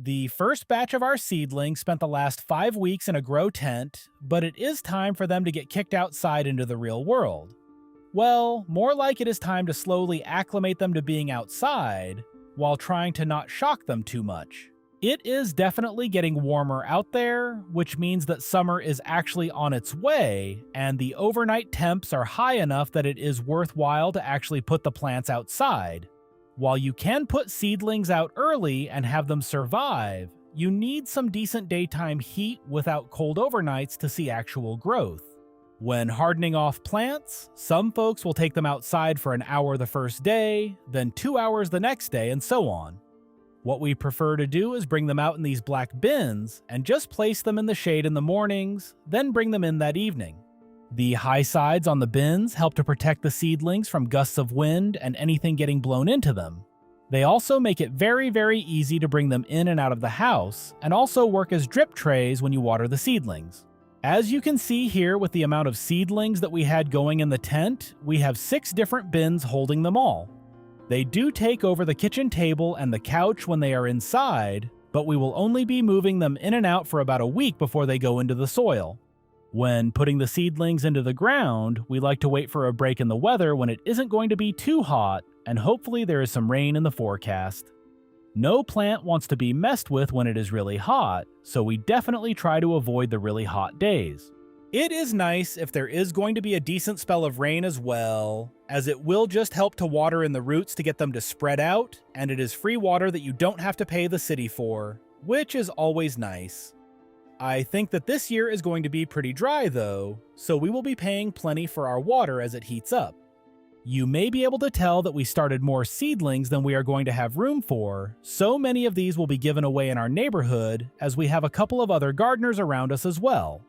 The first batch of our seedlings spent the last 5 weeks in a grow tent, but it is time for them to get kicked outside into the real world. Well, more like it is time to slowly acclimate them to being outside, while trying to not shock them too much. It is definitely getting warmer out there, which means that summer is actually on its way, and the overnight temps are high enough that it is worthwhile to actually put the plants outside. While you can put seedlings out early and have them survive, you need some decent daytime heat without cold overnights to see actual growth. When hardening off plants, some folks will take them outside for an hour the first day, then 2 hours the next day, and so on. What we prefer to do is bring them out in these black bins and just place them in the shade in the mornings, then bring them in that evening. The high sides on the bins help to protect the seedlings from gusts of wind and anything getting blown into them. They also make it very, very easy to bring them in and out of the house, and also work as drip trays when you water the seedlings. As you can see here with the amount of seedlings that we had going in the tent, we have 6 different bins holding them all. They do take over the kitchen table and the couch when they are inside, but we will only be moving them in and out for about a week before they go into the soil. When putting the seedlings into the ground, we like to wait for a break in the weather when it isn't going to be too hot, and hopefully there is some rain in the forecast. No plant wants to be messed with when it is really hot, so we definitely try to avoid the really hot days. It is nice if there is going to be a decent spell of rain as well, as it will just help to water in the roots to get them to spread out, and it is free water that you don't have to pay the city for, which is always nice. I think that this year is going to be pretty dry though, so we will be paying plenty for our water as it heats up. You may be able to tell that we started more seedlings than we are going to have room for, so many of these will be given away in our neighborhood, as we have a couple of other gardeners around us as well.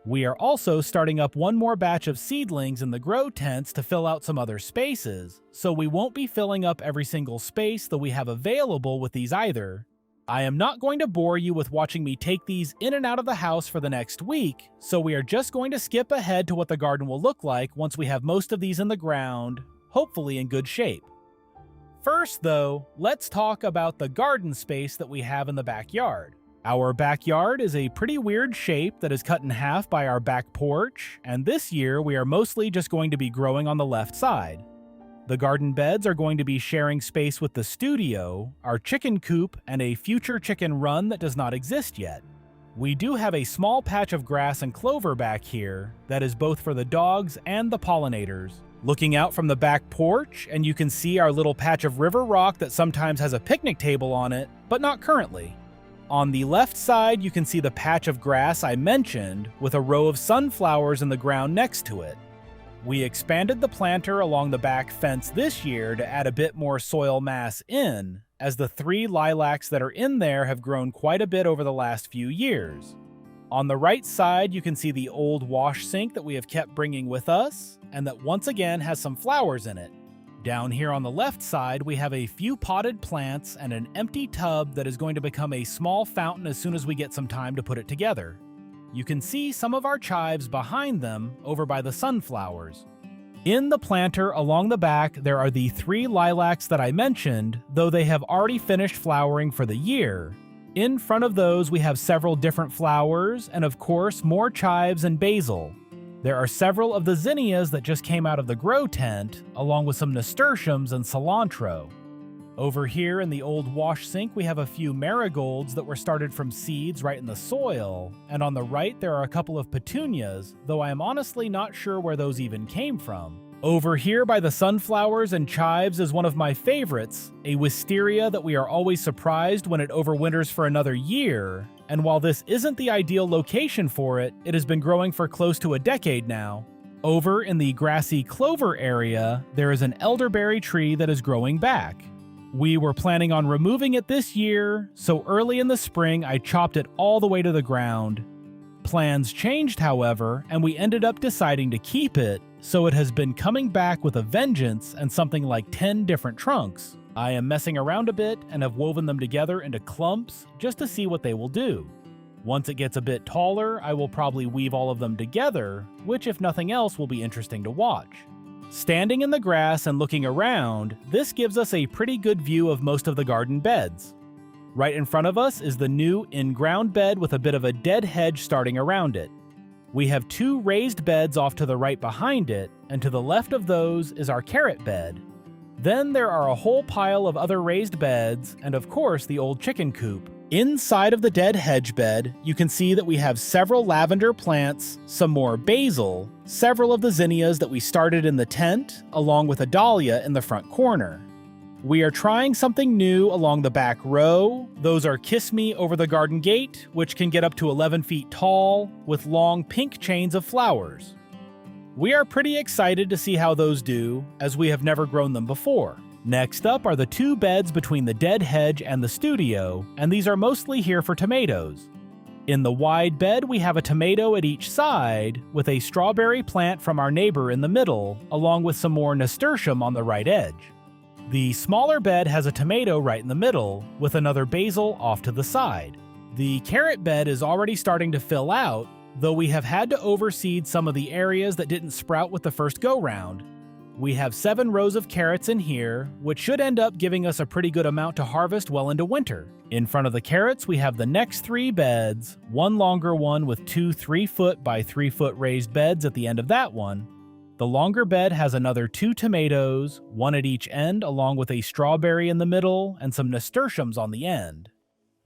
We are also starting up one more batch of seedlings in the grow tents to fill out some other spaces, so we won't be filling up every single space that we have available with these either. I am not going to bore you with watching me take these in and out of the house for the next week, so we are just going to skip ahead to what the garden will look like once we have most of these in the ground, hopefully in good shape. First though, let's talk about the garden space that we have in the backyard. Our backyard is a pretty weird shape that is cut in half by our back porch, and this year we are mostly just going to be growing on the left side. The garden beds are going to be sharing space with the studio, our chicken coop, and a future chicken run that does not exist yet. We do have a small patch of grass and clover back here that is both for the dogs and the pollinators. Looking out from the back porch, and you can see our little patch of river rock that sometimes has a picnic table on it, but not currently. On the left side, you can see the patch of grass I mentioned, with a row of sunflowers in the ground next to it. We expanded the planter along the back fence this year to add a bit more soil mass in, as the 3 lilacs that are in there have grown quite a bit over the last few years. On the right side, you can see the old wash sink that we have kept bringing with us, and that once again has some flowers in it. Down here on the left side, we have a few potted plants and an empty tub that is going to become a small fountain as soon as we get some time to put it together. You can see some of our chives behind them over by the sunflowers. In the planter along the back, there are the 3 lilacs that I mentioned, though they have already finished flowering for the year. In front of those, we have several different flowers, and of course, more chives and basil. There are several of the zinnias that just came out of the grow tent, along with some nasturtiums and cilantro. Over here in the old wash sink, we have a few marigolds that were started from seeds right in the soil, and on the right there are a couple of petunias, though I am honestly not sure where those even came from. Over here by the sunflowers and chives is one of my favorites, a wisteria that we are always surprised when it overwinters for another year, and while this isn't the ideal location for it, it has been growing for close to a decade now. Over in the grassy clover area, there is an elderberry tree that is growing back. We were planning on removing it this year, so early in the spring I chopped it all the way to the ground. Plans changed, however, and we ended up deciding to keep it, so it has been coming back with a vengeance and something like 10 different trunks. I am messing around a bit and have woven them together into clumps just to see what they will do. Once it gets a bit taller, I will probably weave all of them together, which if nothing else will be interesting to watch. Standing in the grass and looking around, this gives us a pretty good view of most of the garden beds. Right in front of us is the new in-ground bed with a bit of a dead hedge starting around it. We have 2 raised beds off to the right behind it, and to the left of those is our carrot bed. Then there are a whole pile of other raised beds, and of course the old chicken coop. Inside of the dead hedge bed, you can see that we have several lavender plants, some more basil, several of the zinnias that we started in the tent, along with a dahlia in the front corner. We are trying something new along the back row. Those are Kiss Me Over the Garden Gate, which can get up to 11 feet tall, with long pink chains of flowers. We are pretty excited to see how those do, as we have never grown them before. Next up are the 2 beds between the dead hedge and the studio, and these are mostly here for tomatoes. In the wide bed, we have a tomato at each side, with a strawberry plant from our neighbor in the middle, along with some more nasturtium on the right edge. The smaller bed has a tomato right in the middle, with another basil off to the side. The carrot bed is already starting to fill out, though we have had to overseed some of the areas that didn't sprout with the first go-round. We have 7 rows of carrots in here, which should end up giving us a pretty good amount to harvest well into winter. In front of the carrots, we have the next 3 beds, one longer one with 2 3-foot by 3-foot raised beds at the end of that one. The longer bed has another 2 tomatoes, one at each end along with a strawberry in the middle and some nasturtiums on the end.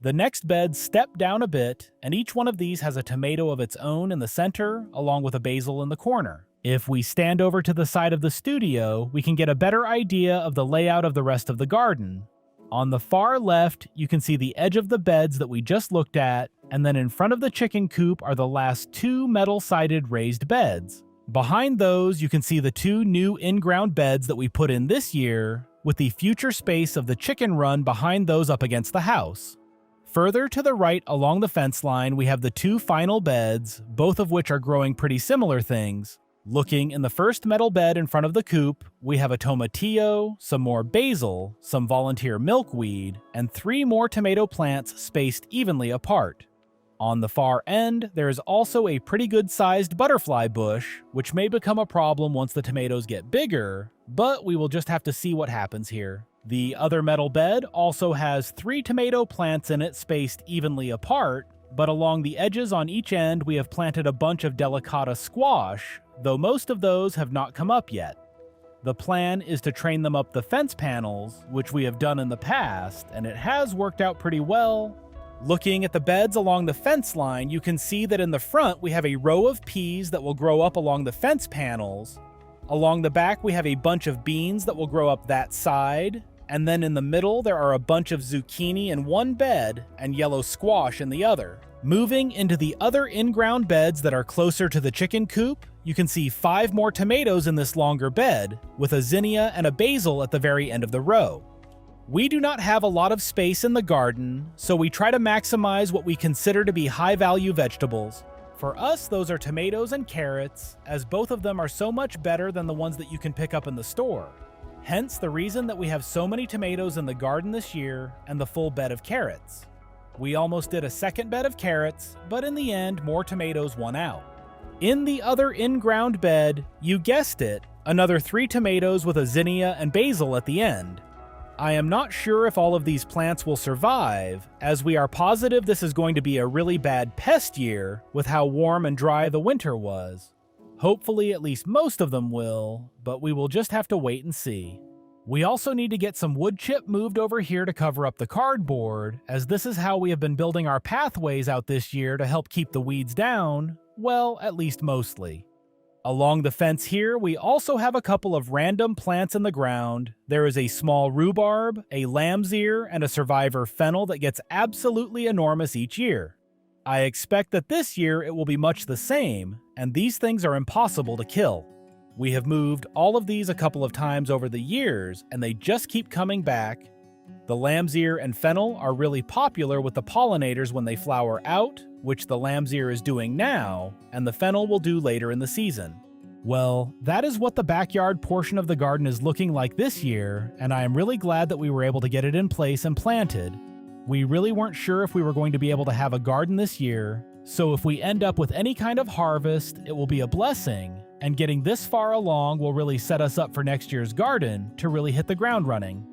The next beds step down a bit, and each one of these has a tomato of its own in the center along with a basil in the corner. If we stand over to the side of the studio, we can get a better idea of the layout of the rest of the garden. On the far left, you can see the edge of the beds that we just looked at, and then in front of the chicken coop are the last 2 metal-sided raised beds. Behind those, you can see the 2 new in-ground beds that we put in this year, with the future space of the chicken run behind those up against the house. Further to the right along the fence line, we have the 2 final beds, both of which are growing pretty similar things. Looking in the first metal bed in front of the coop, we have a tomatillo, some more basil, some volunteer milkweed, and 3 more tomato plants spaced evenly apart. On the far end, there is also a pretty good-sized butterfly bush, which may become a problem once the tomatoes get bigger, but we will just have to see what happens here. The other metal bed also has 3 tomato plants in it spaced evenly apart, but along the edges on each end we have planted a bunch of delicata squash, though most of those have not come up yet. The plan is to train them up the fence panels, which we have done in the past, and it has worked out pretty well. Looking at the beds along the fence line, you can see that in the front we have a row of peas that will grow up along the fence panels. Along the back we have a bunch of beans that will grow up that side, and then in the middle there are a bunch of zucchini in one bed and yellow squash in the other. Moving into the other in-ground beds that are closer to the chicken coop, you can see 5 more tomatoes in this longer bed, with a zinnia and a basil at the very end of the row. We do not have a lot of space in the garden, so we try to maximize what we consider to be high-value vegetables. For us, those are tomatoes and carrots, as both of them are so much better than the ones that you can pick up in the store. Hence the reason that we have so many tomatoes in the garden this year and the full bed of carrots. We almost did a second bed of carrots, but in the end, more tomatoes won out. In the other in-ground bed, you guessed it, another 3 tomatoes with a zinnia and basil at the end. I am not sure if all of these plants will survive, as we are positive this is going to be a really bad pest year with how warm and dry the winter was. Hopefully at least most of them will, but we will just have to wait and see. We also need to get some wood chip moved over here to cover up the cardboard, as this is how we have been building our pathways out this year to help keep the weeds down, well, at least mostly. Along the fence here, we also have a couple of random plants in the ground. There is a small rhubarb, a lamb's ear, and a survivor fennel that gets absolutely enormous each year. I expect that this year it will be much the same, and these things are impossible to kill. We have moved all of these a couple of times over the years, and they just keep coming back. The lamb's ear and fennel are really popular with the pollinators when they flower out, which the lamb's ear is doing now, and the fennel will do later in the season. Well, that is what the backyard portion of the garden is looking like this year, and I am really glad that we were able to get it in place and planted. We really weren't sure if we were going to be able to have a garden this year, so if we end up with any kind of harvest, it will be a blessing, and getting this far along will really set us up for next year's garden to really hit the ground running.